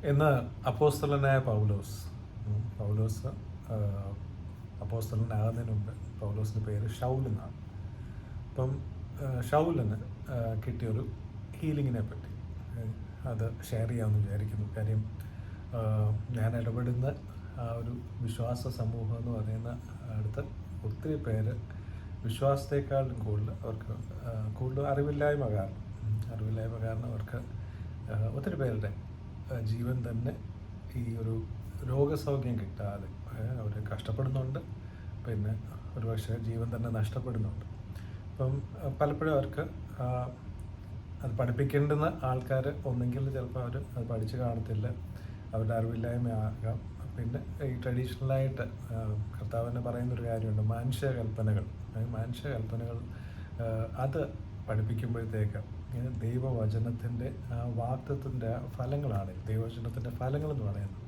ഇന്ന് അപ്പോസ്തലനായ പൗലോസ് അപ്പോസ്തലനാകുന്നതിന് മുമ്പ് പൗലോസിൻ്റെ പേര് ഷൗൽ എന്നാണ്. അപ്പം ഷൗലിന് കിട്ടിയൊരു ഹീലിങ്ങിനെ പറ്റി അത് ഷെയർ ചെയ്യാമെന്ന് വിചാരിക്കുന്നു. കാര്യം ഞാൻ ഇടപെടുന്ന ആ ഒരു വിശ്വാസ സമൂഹം എന്ന് പറയുന്ന അടുത്ത് ഒത്തിരി പേര് വിശ്വാസത്തെക്കാളും കൂടുതൽ അറിവില്ലായ്മ കാരണം അവർക്ക് ഒത്തിരി പേരുടെ ജീവൻ തന്നെ ഈ ഒരു രോഗസൗഖ്യം കിട്ടാതെ അവർ കഷ്ടപ്പെടുന്നുണ്ട്. പിന്നെ ഒരുപക്ഷെ ജീവൻ തന്നെ നഷ്ടപ്പെടുന്നുണ്ട്. അപ്പം പലപ്പോഴും അവർക്ക് അത് പഠിപ്പിക്കേണ്ടുന്ന ആൾക്കാർ ഒന്നെങ്കിൽ ചിലപ്പോൾ അവർ അത് പഠിച്ചു കാണത്തില്ല, അവരുടെ അറിവില്ലായ്മ ആകാം. പിന്നെ ഈ ട്രഡീഷണലായിട്ട് കർത്താവിനെ പറയുന്നൊരു കാര്യമുണ്ട്, മാനുഷ്യകൽപ്പനകൾ അത് പഠിപ്പിക്കുമ്പോഴത്തേക്ക് ദൈവവചനത്തിൻ്റെ വാഗ്ദത്തത്തിൻ്റെ ഫലങ്ങളാണ് ദൈവവചനത്തിൻ്റെ ഫലങ്ങൾ എന്ന് പറയുന്നത്.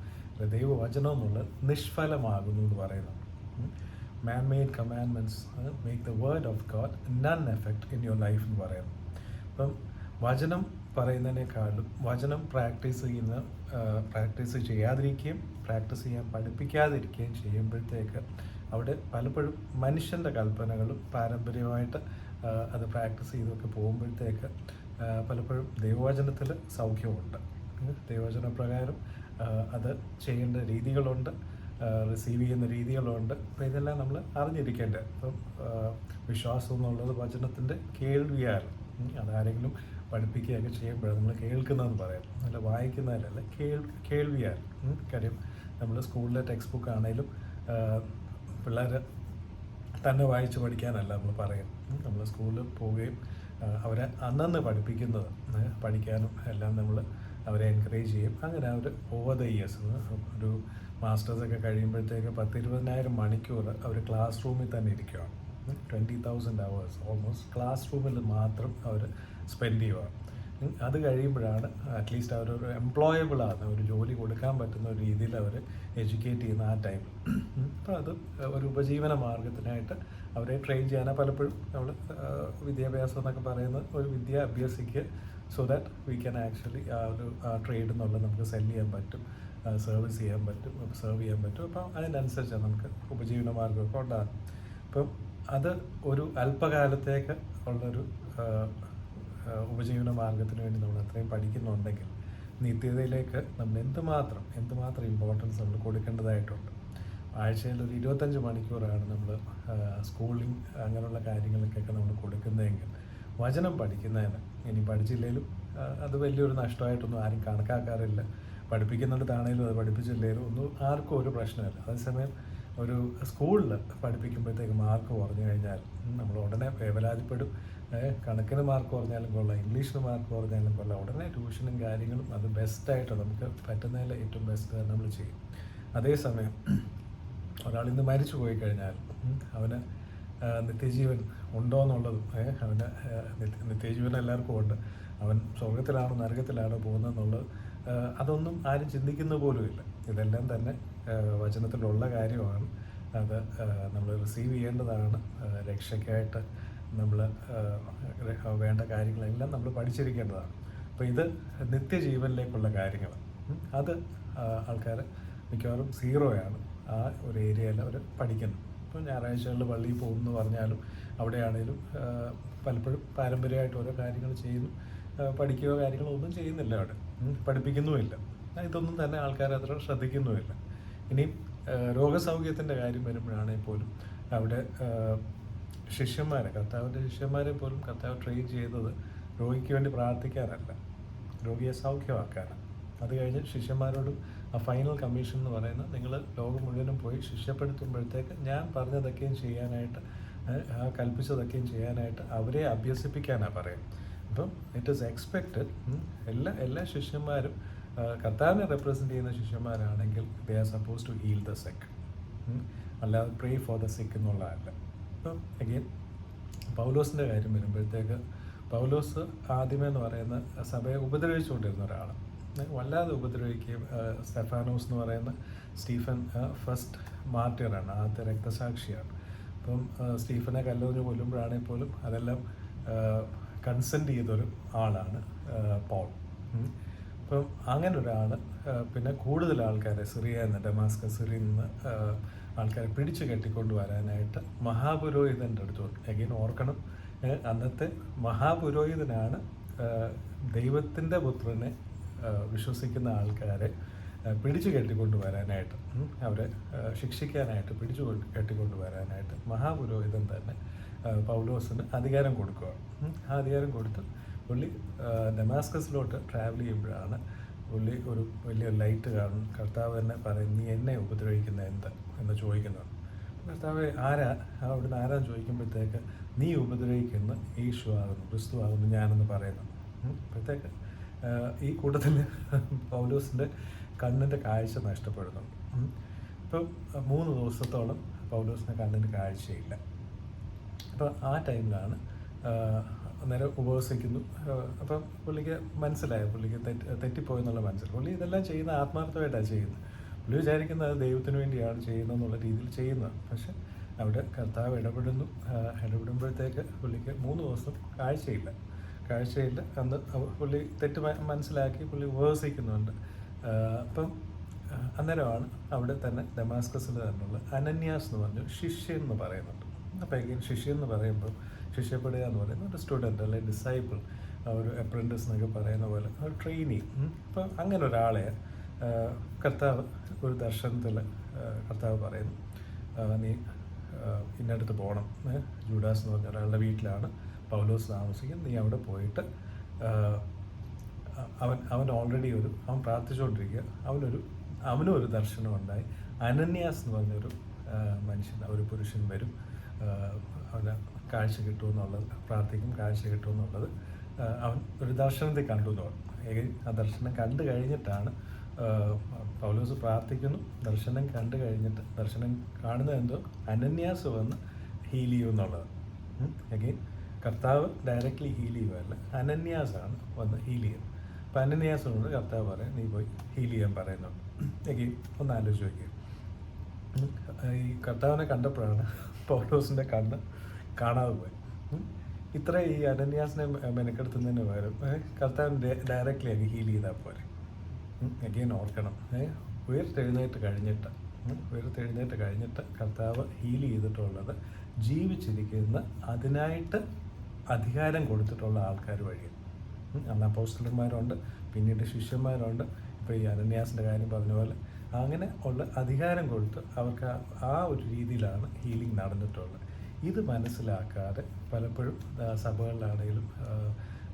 ദൈവവചനം എന്നുള്ളത് നിഷ്ഫലമാകുന്നു എന്ന് പറയുന്നത്. മാൻ made commandments make the word of God none effect in your life എന്ന് പറയുന്നു. അപ്പം വചനം പറയുന്നതിനേക്കാളും വചനം പ്രാക്ടീസ് ചെയ്യാതിരിക്കുകയും പ്രാക്ടീസ് ചെയ്യാൻ പഠിപ്പിക്കാതിരിക്കുകയും ചെയ്യുമ്പോഴത്തേക്ക് അവിടെ പലപ്പോഴും മനുഷ്യൻ്റെ കൽപ്പനകളും പാരമ്പര്യമായിട്ട് അത് പ്രാക്ടീസ് ചെയ്തൊക്കെ പോകുമ്പോഴത്തേക്ക് പലപ്പോഴും ദൈവവചനത്തിൽ സൗഖ്യമുണ്ട്. ദൈവവചന പ്രകാരം അത് ചെയ്യേണ്ട രീതികളുണ്ട്, റിസീവ് ചെയ്യുന്ന രീതികളുണ്ട്. അപ്പോൾ ഇതെല്ലാം നമ്മൾ അറിഞ്ഞിരിക്കേണ്ടത്. അപ്പം വിശ്വാസം എന്നുള്ളത് വചനത്തിൻ്റെ കേൾവിയാൽ, അതാരെങ്കിലും പഠിപ്പിക്കുകയൊക്കെ ചെയ്യുമ്പോഴാണ് നമ്മൾ കേൾക്കുന്നതെന്ന് പറയാം, അല്ല വായിക്കുന്നതിലല്ല, കേൾവിയാൽ. കാര്യം നമ്മൾ സ്കൂളിലെ ടെക്സ്റ്റ് ബുക്ക് ആണെങ്കിലും പിള്ളേർ തന്നെ വായിച്ച് പഠിക്കാനല്ല നമ്മൾ പറയും. നമ്മൾ സ്കൂളിൽ പോവുകയും അവരെ അന്നന്ന് പഠിക്കാനും എല്ലാം നമ്മൾ അവരെ എൻകറേജ് ചെയ്യും. അങ്ങനെ അവർ ഓവർ ദ ഇയേഴ്സ് ഒരു മാസ്റ്റേഴ്സൊക്കെ കഴിയുമ്പോഴത്തേക്ക് 10-20,000 മണിക്കൂർ അവർ ക്ലാസ് റൂമിൽ തന്നെ ഇരിക്കുകയാണ്. 20,000 hours ഓൾമോസ്റ്റ് ക്ലാസ് റൂമിൽ മാത്രം അവർ സ്പെൻഡ് ചെയ്യുകയാണ്. അത് കഴിയുമ്പോഴാണ് അറ്റ്ലീസ്റ്റ് അവരൊരു എംപ്ലോയബിളാണ്, ഒരു ജോലി കൊടുക്കാൻ പറ്റുന്ന ഒരു രീതിയിൽ അവർ എഡ്യൂക്കേറ്റ് ചെയ്യുന്ന ആ ടൈം. അപ്പോൾ അത് ഒരു ഉപജീവന മാർഗത്തിനായിട്ട് അവരെ ട്രെയിൻ ചെയ്യാനാണ് പലപ്പോഴും നമ്മൾ വിദ്യാഭ്യാസം എന്നൊക്കെ പറയുന്നത്. ഒരു വിദ്യ അഭ്യസിക്കുക, so that we can actually ആ ഒരു ട്രേഡ് എന്നുള്ളത് നമുക്ക് സെല്ല് ചെയ്യാൻ പറ്റും, സെർവ് ചെയ്യാൻ പറ്റും. അപ്പം അതിനനുസരിച്ചാണ് നമുക്ക് ഉപജീവന മാർഗമൊക്കെ ഉണ്ടാകും. അപ്പം അത് ഒരു അല്പകാലത്തേക്ക് ഉള്ളൊരു ഉപജീവന മാർഗത്തിന് വേണ്ടി നമ്മൾ അത്രയും പഠിക്കുന്നുണ്ടെങ്കിൽ നിത്യതയിലേക്ക് നമ്മൾ എന്തുമാത്രം ഇമ്പോർട്ടൻസ് നമ്മൾ കൊടുക്കേണ്ടതായിട്ടുണ്ട്. ആഴ്ചയിൽ ഒരു 25 മണിക്കൂറാണ് നമ്മൾ സ്കൂളിങ് അങ്ങനെയുള്ള കാര്യങ്ങൾക്കൊക്കെ നമ്മൾ കൊടുക്കുന്നതെങ്കിൽ വചനം പഠിക്കുന്നതിന് ഇനി പഠിച്ചില്ലെങ്കിലും അത് വലിയൊരു നഷ്ടമായിട്ടൊന്നും ആരും കണക്കാക്കാറില്ല. പഠിപ്പിക്കുന്നിടത്താണേലും അത് പഠിപ്പിച്ചില്ലെങ്കിലും ആർക്കും ഒരു പ്രശ്നമില്ല. അതേസമയം ഒരു സ്കൂളിൽ പഠിപ്പിക്കുമ്പോഴത്തേക്ക് മാർക്ക് കുറഞ്ഞു കഴിഞ്ഞാൽ നമ്മൾ ഉടനെ വേവലാതിപ്പെടും. കണക്കിന് മാർക്ക് കുറഞ്ഞാലും കൊള്ളാം, ഇംഗ്ലീഷിന് മാർക്ക് കുറഞ്ഞാലും കൊള്ളാം, ഉടനെ ട്യൂഷനും കാര്യങ്ങളും അത് ബെസ്റ്റായിട്ട് നമുക്ക് പറ്റുന്നതിൽ ഏറ്റവും ബെസ്റ്റ് നമ്മൾ ചെയ്യും. അതേസമയം ഒരാളിന്ന് മരിച്ചു പോയി കഴിഞ്ഞാൽ അവന് നിത്യജീവൻ ഉണ്ടോ എന്നുള്ളതും അവന് നിത്യജീവൻ എല്ലാവർക്കും ഉണ്ട്, അവൻ സ്വർഗത്തിലാണോ നരകത്തിലാണോ പോകുന്നതെന്നുള്ളത് അതൊന്നും ആരും ചിന്തിക്കുന്ന പോലുമില്ല. ഇതെല്ലാം തന്നെ വചനത്തിലുള്ള കാര്യമാണ്. അത് നമ്മൾ റിസീവ് ചെയ്യേണ്ടതാണ്. രക്ഷയ്ക്കായിട്ട് നമ്മൾ വേണ്ട കാര്യങ്ങളെല്ലാം നമ്മൾ പഠിച്ചിരിക്കേണ്ടതാണ്. അപ്പോൾ ഇത് നിത്യജീവനിലേക്കുള്ള കാര്യങ്ങൾ, അത് ആൾക്കാർ മിക്കവാറും സീറോയാണ് ആ ഒരു ഏരിയയിൽ അവർ പഠിക്കുന്നത്. ഇപ്പോൾ ഞായറാഴ്ചകളിൽ പള്ളിയിൽ പോകുമെന്ന് പറഞ്ഞാലും അവിടെയാണേലും പലപ്പോഴും പാരമ്പര്യമായിട്ട് ഓരോ കാര്യങ്ങൾ ചെയ്യുന്നു, പഠിക്കുകയോ കാര്യങ്ങളോ ഒന്നും ചെയ്യുന്നില്ല, അവിടെ പഠിപ്പിക്കുന്നുമില്ല. ഇതൊന്നും തന്നെ ആൾക്കാർ അത്ര ശ്രദ്ധിക്കുന്നുമില്ല. ഇനിയും രോഗസൗഖ്യത്തിൻ്റെ കാര്യം വരുമ്പോഴാണെങ്കിൽ പോലും അവിടെ കർത്താവിൻ്റെ ശിഷ്യന്മാരെ പോലും കർത്താവ് ട്രെയിൻ ചെയ്യുന്നത് രോഗിക്ക് വേണ്ടി പ്രാർത്ഥിക്കാനല്ല, രോഗിയെ സൗഖ്യമാക്കാനാണ്. അത് കഴിഞ്ഞ് ശിഷ്യന്മാരോടും ആ ഫൈനൽ കമ്മീഷൻ എന്ന് പറയുന്നത്, നിങ്ങൾ ലോകം മുഴുവനും പോയി ശിഷ്യപ്പെടുത്തുമ്പോഴത്തേക്ക് ഞാൻ പറഞ്ഞതൊക്കെയും ചെയ്യാനായിട്ട്, കൽപ്പിച്ചതൊക്കെയും ചെയ്യാനായിട്ട് അവരെ അഭ്യസിപ്പിക്കാനാണ് പറയും. അപ്പം ഇറ്റ് ഈസ് എക്സ്പെക്റ്റഡ് എല്ലാ ശിഷ്യന്മാരും കർത്താവിനെ റെപ്രസെൻ്റ് ചെയ്യുന്ന ശിഷ്യന്മാരാണെങ്കിൽ they are suppose to heal the sick, അല്ലാതെ പ്രേ ഫോർ ദ സിക്ക് എന്നുള്ളതല്ല. അപ്പം അഗെയിൻ പൗലോസിൻ്റെ കാര്യം വരുമ്പോഴത്തേക്ക്, പൗലോസ് ആദ്യമേ എന്ന് പറയുന്ന സഭയെ ഉപദ്രവിച്ചുകൊണ്ടിരുന്ന ഒരാളാണ്, വല്ലാതെ ഉപദ്രവിക്കുകയും. സ്റ്റെഫാനോസ് എന്ന് പറയുന്ന സ്റ്റീഫൻ ഫസ്റ്റ് മാർട്ടിയറാണ്, ആദ്യത്തെ രക്തസാക്ഷിയാണ്. അപ്പം സ്റ്റീഫനെ കല്ലെറിഞ്ഞ് കൊല്ലുമ്പോഴാണെങ്കിൽ പോലും അതെല്ലാം കൺസെൻറ്റ് ചെയ്തൊരു ആളാണ് പോൾ. അപ്പം അങ്ങനെ ഒരാൾ പിന്നെ കൂടുതൽ ആൾക്കാരെ സിറിയയിൽ നിന്ന് ആൾക്കാരെ പിടിച്ചു കെട്ടിക്കൊണ്ട് വരാനായിട്ട് മഹാപുരോഹിതൻ്റെ അടുത്ത് വന്നു. എഗെയിൻ ഓർക്കണം, അന്നത്തെ മഹാപുരോഹിതനാണ് ദൈവത്തിൻ്റെ പുത്രനെ വിശ്വസിക്കുന്ന ആൾക്കാരെ പിടിച്ചു കെട്ടിക്കൊണ്ട് വരാനായിട്ട്, അവരെ ശിക്ഷിക്കാനായിട്ട് കെട്ടിക്കൊണ്ട് വരാനായിട്ട് മഹാപുരോഹിതൻ തന്നെ പൗലോസിന് അധികാരം കൊടുക്കുകയാണ്. ആ അധികാരം കൊടുത്ത് പുള്ളി ഡമാസ്കസിലോട്ട് ട്രാവൽ ചെയ്യുമ്പോഴാണ് പുള്ളി ഒരു വലിയ ലൈറ്റ് കാണും. കർത്താവ് തന്നെ പറയും, നീ എന്നെ ഉപദ്രവിക്കുന്ന എന്ത് എന്ന് ചോദിക്കുന്നത്. കർത്താവ് അവിടുന്ന് ആരാന്ന് ചോദിക്കുമ്പോഴത്തേക്ക്, നീ ഉപദ്രവിക്കുന്ന യേശു ആകുന്നു, ക്രിസ്തു ആകുന്നു ഞാനെന്ന് പറയുന്നു. അപ്പോഴത്തേക്ക് ഈ കൂട്ടത്തിൽ പൗലോസിൻ്റെ കണ്ണിൻ്റെ കാഴ്ച നഷ്ടപ്പെടുന്നുണ്ട്. ഇപ്പം 3 ദിവസത്തോളം പൗലോസിൻ്റെ കണ്ണിന് കാഴ്ചയില്ല. അപ്പോൾ ആ ടൈമിലാണ് അന്നേരം ഉപവസിക്കുന്നു. അപ്പം പുള്ളിക്ക് മനസ്സിലായി, പുള്ളിക്ക് തെറ്റിപ്പോയെന്നുള്ള മനസ്സിലായി. പുള്ളി ഇതെല്ലാം ചെയ്യുന്ന ആത്മാർത്ഥമായിട്ടാണ് ചെയ്യുന്നത്. പുള്ളി വിചാരിക്കുന്നത് അത് ദൈവത്തിന് വേണ്ടിയാണ് ചെയ്യുന്നതെന്നുള്ള രീതിയിൽ ചെയ്യുന്നത്. പക്ഷെ അവിടെ കർത്താവ് ഇടപെടുമ്പോഴത്തേക്ക് പുള്ളിക്ക് 3 ദിവസം കാഴ്ചയില്ല. അന്ന് പുള്ളി തെറ്റ് മനസ്സിലാക്കി പുള്ളി ഉപവസിക്കുന്നുണ്ട്. അപ്പം അന്നേരമാണ് അവിടെ തന്നെ ഡമാസ്കസിൽ തന്നെയുള്ള അനന്യാസ് എന്ന് പറഞ്ഞ ശിഷ്യൻ എന്ന് പറയുന്നുണ്ട്. അപ്പോൾ എങ്കിലും ശിഷ്യൻ എന്ന് പറയുമ്പോൾ ശിഷ്യപ്പെടുക എന്ന് പറയുന്നത് ഒരു സ്റ്റുഡൻറ്റ് അല്ലെങ്കിൽ ഡിസൈപ്പിൾ, ഒരു അപ്രൻറ്റിസ് എന്നൊക്കെ പറയുന്ന പോലെ ഒരു ട്രെയിനി. അപ്പം അങ്ങനെ ഒരാളെ കർത്താവ് ഒരു ദർശനത്തിൽ കർത്താവ് പറയുന്നു, നീ ഇന്നടുത്ത് പോകണം, ജൂഡാസ് എന്ന് പറഞ്ഞ ഒരാളുടെ വീട്ടിലാണ് പൗലോസ് താമസിക്കുന്നത്, നീ അവിടെ പോയിട്ട് അവൻ ഓൾറെഡി അവൻ പ്രാർത്ഥിച്ചുകൊണ്ടിരിക്കുക, അവനും ഒരു ദർശനം ഉണ്ടായി. അനന്യാസ് എന്ന് പറഞ്ഞൊരു ഒരു പുരുഷൻ വരും, അവന് കാഴ്ച കിട്ടുമെന്നുള്ളത്, പ്രാർത്ഥിക്കും, കാഴ്ച കിട്ടുമെന്നുള്ളത് അവൻ ഒരു ദർശനത്തിൽ കണ്ടു എന്ന് പറഞ്ഞു. ആ ദർശനം കണ്ടു കഴിഞ്ഞിട്ടാണ് പൗലോസ് പ്രാർത്ഥിക്കുന്നു. ദർശനം കണ്ടു കഴിഞ്ഞിട്ട് ദർശനം കാണുന്നത് എന്തോ അനന്യാസ് വന്ന് ഹീൽ ചെയ്യുമെന്നുള്ളത്. അഗെയിൻ കർത്താവ് ഡയറക്റ്റ്ലി ഹീൽ ചെയ്യുകയല്ല, അനന്യാസാണ് വന്ന് ഹീൽ ചെയ്യുന്നത്. അപ്പം അനന്യാസിനോട് കർത്താവ് പറയാം, നീ പോയി ഹീൽ ചെയ്യാൻ പറയുന്നുണ്ട്. അഗെയിൻ ഒന്ന് ആലോചിച്ച് നോക്കിയത്, ഈ കർത്താവിനെ കണ്ടപ്പോഴാണ് പൗലോസിൻ്റെ കണ്ണ് കാണാതെ പോയി. ഇത്ര ഈ അനന്യാസിനെ മെനക്കെടുത്തുന്നതിന് പകരം കർത്താവിന് ഡയറക്റ്റ്ലി അങ്ങ് ഹീൽ ചെയ്താൽ പോരെ. അഗെയിൻ ഓർക്കണം, ഉയർത്തെഴുന്നേറ്റ് കഴിഞ്ഞിട്ട് കർത്താവ് ഹീൽ ചെയ്തിട്ടുള്ളത് ജീവിച്ചിരിക്കുന്ന അതിനായിട്ട് അധികാരം കൊടുത്തിട്ടുള്ള ആൾക്കാർ വഴിയാണ്. അന്ന് അപ്പോസ്തലന്മാരുണ്ട്, പിന്നീട് ശിഷ്യന്മാരുണ്ട്. ഇപ്പോൾ ഈ അനന്യാസിൻ്റെ കാര്യം പറഞ്ഞ പോലെ അങ്ങനെ ഉള്ള അധികാരം കൊടുത്ത് അവർക്ക് ആ ഒരു രീതിയിലാണ് ഹീലിംഗ് നടന്നിട്ടുള്ളത്. ഇത് മനസ്സിലാക്കാതെ പലപ്പോഴും സഭകളിലാണെങ്കിലും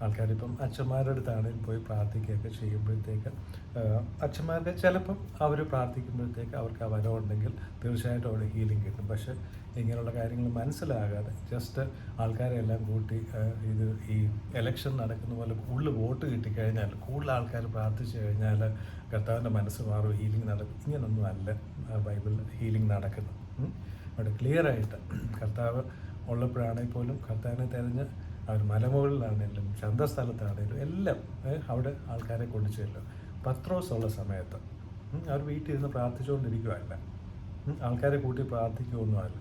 ആൾക്കാരിപ്പം അച്ഛന്മാരുടെ അടുത്താണെങ്കിലും പോയി പ്രാർത്ഥിക്കുകയൊക്കെ ചെയ്യുമ്പോഴത്തേക്ക് അച്ഛന്മാരുടെ ചിലപ്പം അവർ പ്രാർത്ഥിക്കുമ്പോഴത്തേക്ക് അവർക്ക് ആ വരവുണ്ടെങ്കിൽ തീർച്ചയായിട്ടും അവിടെ ഹീലിംഗ് കിട്ടും. പക്ഷേ ഇങ്ങനെയുള്ള കാര്യങ്ങൾ മനസ്സിലാകാതെ ജസ്റ്റ് ആൾക്കാരെ എല്ലാം കൂട്ടി ഈ ഇലക്ഷൻ നടക്കുന്ന പോലെ കൂടുതൽ വോട്ട് കിട്ടിക്കഴിഞ്ഞാൽ, കൂടുതൽ ആൾക്കാർ പ്രാർത്ഥിച്ചു കഴിഞ്ഞാൽ കർത്താവിൻ്റെ മനസ്സ് മാറും, ഹീലിംഗ് നടക്കും. ഇങ്ങനൊന്നും അല്ല ബൈബിൾ ഹീലിംഗ് നടക്കുന്നത്. അവിടെ ക്ലിയറായിട്ട് കർത്താവ് ഉള്ളപ്പോഴാണെങ്കിൽ പോലും കർത്താവിനെ തിരഞ്ഞ് അവർ മലമുകളിലാണെങ്കിലും ചന്തസ്ഥലത്താണെങ്കിലും എല്ലാം അവിടെ ആൾക്കാരെ കൊണ്ടു ചെല്ലും. പത്രോസ് ഉള്ള സമയത്ത് അവർ വീട്ടിൽ ഇരുന്ന് പ്രാർത്ഥിച്ചുകൊണ്ടിരിക്കുകയല്ല, ആൾക്കാരെ കൂട്ടി പ്രാർത്ഥിക്കുകയൊന്നുമല്ല.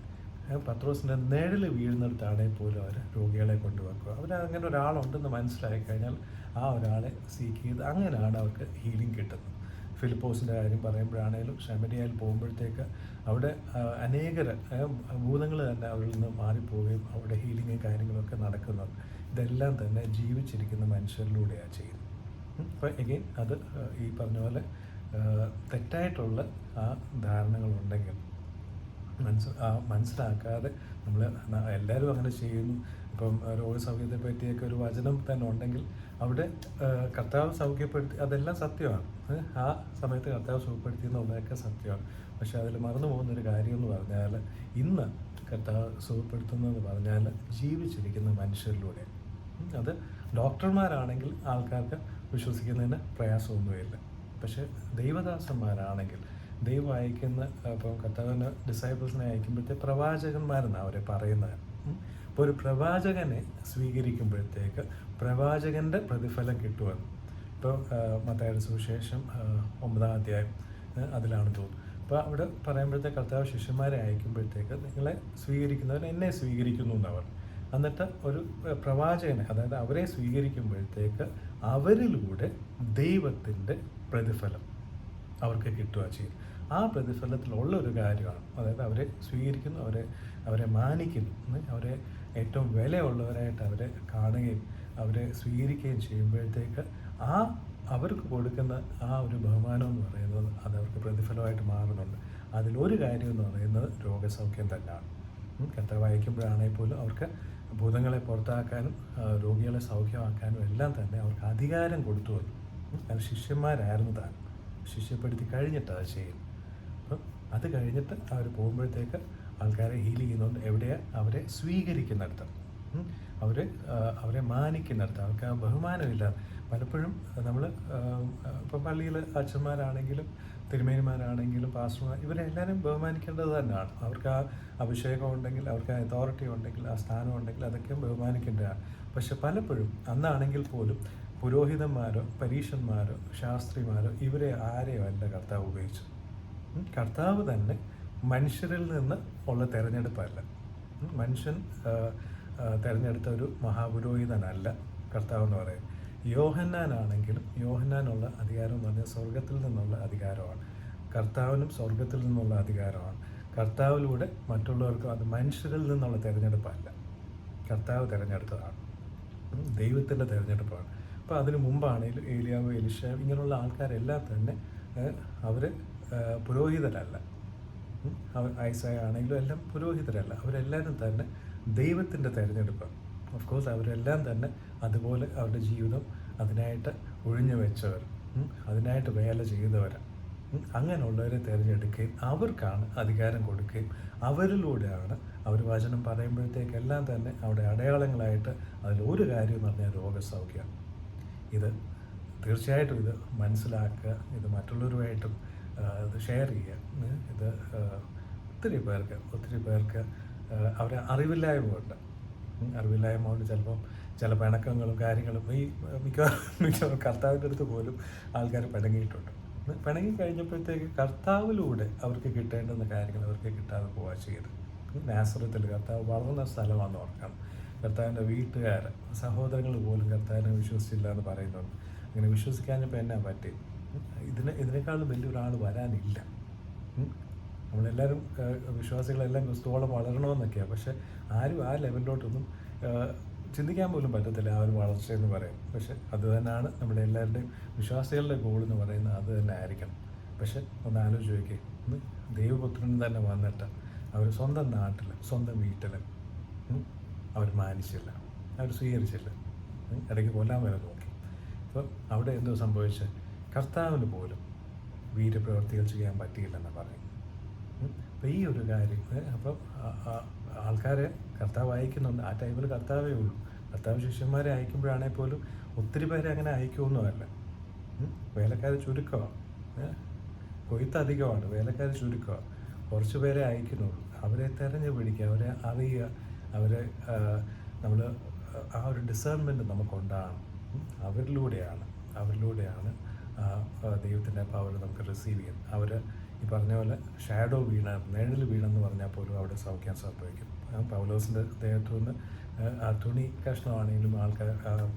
പത്രോസിൻ്റെ നിഴൽ വീഴുന്നിടത്താണെങ്കിൽ പോലും അവർ രോഗികളെ കൊണ്ടുവെക്കുക. അങ്ങനെ ഒരാളുണ്ടെന്ന് മനസ്സിലാക്കി കഴിഞ്ഞാൽ ആ ഒരാളെ സീക്ക് ചെയ്ത് അങ്ങനെയാണ് അവർക്ക് ഹീലിംഗ് കിട്ടുന്നത്. ഫിലിപ്പോസിൻ്റെ കാര്യം പറയുമ്പോഴാണേലും ശമരിയയിൽ പോകുമ്പോഴത്തേക്ക് അവിടെ അനേകർ ഭൂതങ്ങൾ തന്നെ അവരിൽ നിന്ന് മാറിപ്പോവുകയും അവിടെ ഹീലിങ്ങും കാര്യങ്ങളൊക്കെ നടക്കുന്നുണ്ട്. ഇതെല്ലാം തന്നെ ജീവിച്ചിരിക്കുന്ന മനുഷ്യരിലൂടെയാണ് ചെയ്യുന്നത്. അപ്പോൾ എഗെയിൻ അത് ഈ പറഞ്ഞ പോലെ തെറ്റായിട്ടുള്ള ആ ധാരണകളുണ്ടെങ്കിൽ മനസ്സിലാക്കാതെ നമ്മൾ എല്ലാവരും അങ്ങനെ ചെയ്യുന്നു. ഇപ്പം രോഗസൗഖ്യത്തെ പറ്റിയൊക്കെ ഒരു വചനം തന്നെ ഉണ്ടെങ്കിൽ അവിടെ കർത്താവ് സൗഖ്യപ്പെടുത്തി, അതെല്ലാം സത്യമാണ്. ആ സമയത്ത് കർത്താവ് സുഖപ്പെടുത്തി എന്നുള്ളതൊക്കെ സത്യമാണ്. പക്ഷെ അതിൽ മറന്നു പോകുന്നൊരു കാര്യം എന്ന് പറഞ്ഞാൽ, ഇന്ന് കർത്താവ് സുഖപ്പെടുത്തുന്നതെന്ന് പറഞ്ഞാൽ ജീവിച്ചിരിക്കുന്ന മനുഷ്യരിലൂടെ. അത് ഡോക്ടർമാരാണെങ്കിൽ ആൾക്കാർക്ക് വിശ്വസിക്കുന്നതിന് പ്രയാസമൊന്നുമില്ല. പക്ഷെ ദൈവദാസന്മാരാണെങ്കിൽ ദൈവം അയക്കുന്ന, ഇപ്പം കർത്താവിൻ്റെ ഡിസൈപ്പിൾസിനെ അയക്കുമ്പോഴത്തെ പ്രവാചകന്മാരെന്നാണ് അവരെ പറയുന്നത്. അപ്പോൾ ഒരു പ്രവാചകനെ സ്വീകരിക്കുമ്പോഴത്തേക്ക് പ്രവാചകൻ്റെ പ്രതിഫലം കിട്ടുമെന്ന്. ഇപ്പോൾ മത്തായിയുടെ സുവിശേഷം 9-ാം അധ്യായം അതിലാണ് തോന്നുന്നു. അപ്പോൾ അവിടെ പറയുമ്പോഴത്തേക്ക് കർത്താവ് ശിഷ്യന്മാരെ അയക്കുമ്പോഴത്തേക്ക് നിങ്ങളെ സ്വീകരിക്കുന്നവർ എന്നെ സ്വീകരിക്കുന്നു എന്നവർ. എന്നിട്ട് ഒരു പ്രവാചകനെ, അതായത് അവരെ സ്വീകരിക്കുമ്പോഴത്തേക്ക് അവരിലൂടെ ദൈവത്തിൻ്റെ പ്രതിഫലം അവർക്ക് കിട്ടുക ചെയ്യും. ആ പ്രതിഫലത്തിലുള്ള ഒരു കാര്യമാണ്, അതായത് അവരെ സ്വീകരിക്കുന്നു, അവരെ മാനിക്കുന്നു, അവരെ ഏറ്റവും വിലയുള്ളവരായിട്ട് അവരെ കാണുകയും അവരെ സ്വീകരിക്കുകയും ചെയ്യുമ്പോഴത്തേക്ക് അവർക്ക് കൊടുക്കുന്ന ആ ഒരു ബഹുമാനം എന്ന് പറയുന്നത് അതവർക്ക് പ്രതിഫലമായിട്ട് മാറുന്നുണ്ട്. അതിലൊരു കാര്യം എന്ന് പറയുന്നത് രോഗസൗഖ്യം തന്നെയാണ്. കർത്താവ് അയക്കുമ്പോഴാണെങ്കിൽ പോലും അവർക്ക് ഭൂതങ്ങളെ പുറത്താക്കാനും രോഗികളെ സൗഖ്യമാക്കാനും എല്ലാം തന്നെ അവർക്ക് അധികാരം കൊടുത്തു വന്നു. അത് ശിഷ്യന്മാരായിരുന്നു താൻ, ശിഷ്യപ്പെടുത്തി കഴിഞ്ഞിട്ട് അത് ചെയ്യും. അപ്പം അത് കഴിഞ്ഞിട്ട് അവർ പോകുമ്പോഴത്തേക്ക് ആൾക്കാരെ ഹീൽ ചെയ്യുന്നുണ്ട്. എവിടെയാണ്? അവരെ സ്വീകരിക്കുന്നിടത്ത്, അവരെ മാനിക്കുന്നിടത്ത്. അവർക്ക് ആ ബഹുമാനമില്ല. പലപ്പോഴും നമ്മൾ ഇപ്പം പള്ളിയിൽ അച്ഛന്മാരാണെങ്കിലും തിരുമേനിമാരാണെങ്കിലും പാസ്റ്റർമാർ, ഇവരെല്ലാവരും ബഹുമാനിക്കേണ്ടത് തന്നെയാണ്. അവർക്ക് ആ അഭിഷേകം ഉണ്ടെങ്കിൽ, അവർക്ക് ആ അതോറിറ്റി ഉണ്ടെങ്കിൽ, ആ സ്ഥാനം ഉണ്ടെങ്കിൽ അതൊക്കെ ബഹുമാനിക്കേണ്ടതാണ്. പക്ഷെ പലപ്പോഴും അന്നാണെങ്കിൽ പോലും പുരോഹിതന്മാരോ പരീശന്മാരോ ശാസ്ത്രിമാരോ ഇവരെ ആരെയോ അല്ല കർത്താവ് ഉപയോഗിച്ചു. കർത്താവ് തന്നെ മനുഷ്യരിൽ നിന്ന് ഉള്ള തിരഞ്ഞെടുപ്പല്ല. മനുഷ്യൻ തിരഞ്ഞെടുത്ത ഒരു മഹാപുരോഹിതനല്ല കർത്താവ് എന്ന് പറയുന്നത്. യോഹന്നാനാണെങ്കിലും യോഹന്നാനുള്ള അധികാരം എന്ന് പറഞ്ഞാൽ സ്വർഗത്തിൽ നിന്നുള്ള അധികാരമാണ്. കർത്താവിനും സ്വർഗത്തിൽ നിന്നുള്ള അധികാരമാണ്. കർത്താവിലൂടെ മറ്റുള്ളവർക്കും അത് മനുഷ്യരിൽ നിന്നുള്ള തിരഞ്ഞെടുപ്പല്ല, കർത്താവ് തിരഞ്ഞെടുത്തതാണ്, ദൈവത്തിൻ്റെ തിരഞ്ഞെടുപ്പാണ്. അപ്പോൾ അതിനു മുമ്പാണെങ്കിലും ഏലിയാവ്, എലിശ ഇങ്ങനെയുള്ള ആൾക്കാരെല്ലാം തന്നെ അവർ പുരോഹിതരല്ല. ഐസായ ആണെങ്കിലും എല്ലാം പുരോഹിതരല്ല. അവരെല്ലാവരും തന്നെ ദൈവത്തിൻ്റെ തിരഞ്ഞെടുപ്പാണ്. ഓഫ് കോഴ്സ് അവരെല്ലാം തന്നെ അതുപോലെ അവരുടെ ജീവിതം അതിനായിട്ട് ഒഴിഞ്ഞു വെച്ചവർ, അതിനായിട്ട് വേല ചെയ്തവരാണ്. അങ്ങനെയുള്ളവരെ തിരഞ്ഞെടുക്കുകയും അവർക്കാണ് അധികാരം കൊടുക്കുകയും അവരിലൂടെയാണ് അവർ വചനം പറയുമ്പോഴത്തേക്കെല്ലാം തന്നെ അവിടെ അടയാളങ്ങളായിട്ട് അതിലൊരു കാര്യം എന്ന് പറഞ്ഞാൽ രോഗസൗഖ്യമാണ്. ഇത് തീർച്ചയായിട്ടും ഇത് മനസ്സിലാക്കുക, ഇത് മറ്റുള്ളവരുമായിട്ടും ഇത് ഷെയർ ചെയ്യുക. ഇത് ഒത്തിരി പേർക്ക് അവരെ അറിവില്ലായ്മ കൊണ്ട് ചിലപ്പം ചില പിണക്കങ്ങളും കാര്യങ്ങളും ഈ മിക്കവാറും കർത്താവിൻ്റെ അടുത്ത് പോലും ആൾക്കാർ പിണങ്ങിയിട്ടുണ്ട്. പിണങ്ങി കഴിഞ്ഞപ്പോഴത്തേക്ക് കർത്താവിലൂടെ അവർക്ക് കിട്ടേണ്ടുന്ന കാര്യങ്ങൾ അവർക്ക് കിട്ടാതെ പോവുക ചെയ്ത്. നാസറത്തിൽ കർത്താവ് വളർന്ന സ്ഥലമാണെന്ന് ഓർക്കണം. കർത്താവിൻ്റെ വീട്ടുകാർ, സഹോദരങ്ങൾ പോലും കർത്താവിനെ വിശ്വസിച്ചില്ല എന്ന് പറയുന്നുണ്ട്. അങ്ങനെ വിശ്വസിക്കാഞ്ഞപ്പോൾ എന്നാ പറ്റി? ഇതിനേക്കാളും വലിയൊരാൾ വരാനില്ല. നമ്മളെല്ലാവരും വിശ്വാസികളെല്ലാം ക്രിസ്തുവോളം വളരണമെന്നൊക്കെയാണ്. പക്ഷെ ആരും ആ ലെവലിലോട്ടൊന്നും ചിന്തിക്കാൻ പോലും പറ്റത്തില്ല ആ ഒരു വളർച്ചയെന്ന് പറയും. പക്ഷെ അത് തന്നെയാണ് നമ്മുടെ എല്ലാവരുടെയും വിശ്വാസികളുടെ ഗോൾ എന്ന് പറയുന്നത്, അത് തന്നെ ആയിരിക്കണം. പക്ഷെ ഒന്ന് ആലോചിച്ച് നോക്കി, ദൈവപുത്രൻ തന്നെ വന്നിട്ട് അവർ സ്വന്തം നാട്ടിൽ സ്വന്തം വീട്ടിൽ അവർ മാനിച്ചില്ല, അവർ സ്വീകരിച്ചില്ല, ഇടയ്ക്ക് കൊല്ലാൻ വരെ നോക്കി. അപ്പോൾ അവിടെ എന്തോ സംഭവിച്ചത്? കർത്താവിന് പോലും വീരപ്രവർത്തികൾ ചെയ്യാൻ പറ്റിയില്ലെന്ന് പറയും. അപ്പോൾ ഈ ഒരു കാര്യം അപ്പം ആൾക്കാരെ കർത്താവ് അയക്കുന്നുണ്ട്. ആ ടൈമിൽ കർത്താവേ ഉള്ളൂ. കർത്താവ് ശിഷ്യന്മാരെ അയക്കുമ്പോഴാണെങ്കിൽ പോലും ഒത്തിരി പേരെ അങ്ങനെ അയക്കുമൊന്നുമല്ല. വേലക്കാർ ചുരുക്കമാണ്, കൊയ്ത്ത് അധികമാണ്, വേലക്കാർ ചുരുക്കമാണ്. കുറച്ച് പേരെ അയക്കുന്നുള്ളൂ. അവരെ തിരഞ്ഞു പിടിക്കുക, അവരെ അറിയുക, അവരെ നമ്മൾ ആ ഒരു ഡിസേൺമെൻറ്റ് നമുക്കുണ്ടാകണം. അവരിലൂടെയാണ് ദൈവത്തിൻ്റെ പവർ നമുക്ക് റിസീവ് ചെയ്യും. അവർ ഈ പറഞ്ഞ പോലെ ഷാഡോ നിഴൽ വീണെന്ന് പറഞ്ഞാൽ പോലും അവിടെ സൗഖ്യം സംഭവിക്കും. പൗലോസിൻ്റെ ദേഹത്തു നിന്ന് ആ തുണി കഷ്ണമാണെങ്കിലും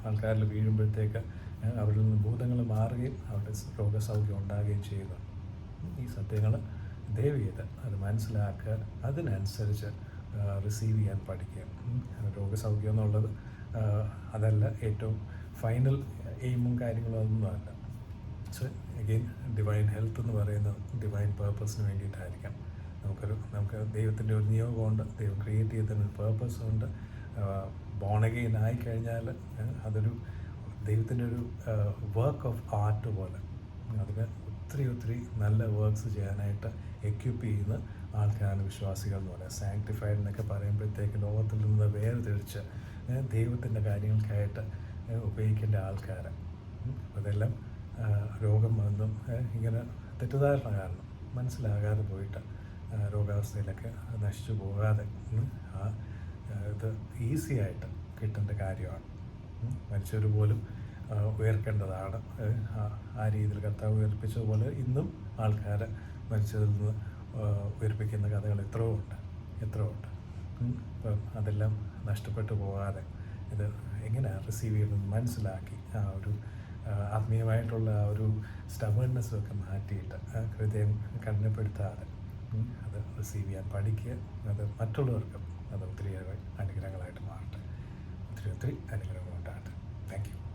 ആൾക്കാരിൽ വീഴുമ്പോഴത്തേക്ക് അവരിൽ നിന്ന് ഭൂതങ്ങൾ മാറുകയും അവരുടെ രോഗസൗഖ്യം ഉണ്ടാകുകയും ചെയ്യുന്നു. ഈ സത്യങ്ങൾ ദയവ് ചെയ്ത് അത് മനസ്സിലാക്കുക, അതിനനുസരിച്ച് റിസീവ് ചെയ്യാൻ പഠിക്കുക. രോഗസൗഖ്യം എന്നുള്ളത് അതല്ല ഏറ്റവും ഫൈനൽ എയിമും കാര്യങ്ങളും അതൊന്നുമല്ല. സോ അഗെയിൻ ഡിവൈൻ ഹെൽത്ത് എന്ന് പറയുന്നത് ഡിവൈൻ പേർപ്പസിന് വേണ്ടിയിട്ടായിരിക്കാം. നമുക്ക് ദൈവത്തിൻ്റെ ഒരു നിയോഗമുണ്ട്, ദൈവം ക്രിയേറ്റ് ചെയ്തതിന് ഒരു പേർപ്പസ് ഉണ്ട്. ബോൺ അഗെയിൻ ആയിക്കഴിഞ്ഞാൽ അതൊരു ദൈവത്തിൻ്റെ ഒരു വർക്ക് ഓഫ് ആർട്ട് പോലെ അതിന് ഒത്തിരി നല്ല വർക്ക്സ് ചെയ്യാനായിട്ട് എക്യുപ്പ് ചെയ്യുന്ന ആൾക്കാരാണ് വിശ്വാസികൾ എന്ന് പറയുന്നത്. സാങ്ക്ടിഫൈഡ് എന്നൊക്കെ പറയുമ്പോഴത്തേക്ക് ലോകത്തിൽ നിന്ന് വേർതിരിച്ച് ദൈവത്തിൻ്റെ കാര്യങ്ങൾക്കായിട്ട് ഉപയോഗിക്കേണ്ട ആൾക്കാരെ. അതെല്ലാം രോഗം വന്നും ഇങ്ങനെ തെറ്റിദ്ധാരണ കാരണം മനസ്സിലാകാതെ പോയിട്ട് രോഗാവസ്ഥയിലൊക്കെ നശിച്ചു പോകാതെ ഇത് ഈസി ആയിട്ട് കിട്ടേണ്ട കാര്യമാണ്. മരിച്ചവർ പോലും ഉയർക്കേണ്ടതാണ്. ആ രീതിയിൽ കർത്താവ് ഉയർപ്പിച്ചതുപോലെ ഇന്നും ആൾക്കാരെ മരിച്ചതിൽ നിന്ന് ഉയർപ്പിക്കുന്ന കഥകൾ എത്രയോ ഉണ്ട്. അപ്പം അതെല്ലാം നഷ്ടപ്പെട്ടു പോകാതെ ഇത് എങ്ങനെയാണ് റിസീവ് ചെയ്യുന്നത് മനസ്സിലാക്കി ആ ഒരു ആത്മീയമായിട്ടുള്ള ആ ഒരു സ്റ്റബേൺനെസ്സും ഒക്കെ മാറ്റിയിട്ട് ഹൃദയം കഠിനപ്പെടുത്താതെ അത് റിസീവ് ചെയ്യാൻ പഠിക്കുക. അത് മറ്റുള്ളവർക്കും അത് ഒത്തിരിയേറെ അനുഗ്രഹങ്ങളായിട്ട് മാറട്ടെ. ഒത്തിരി അനുഗ്രഹങ്ങളുണ്ടാകട്ടെ. Thank you.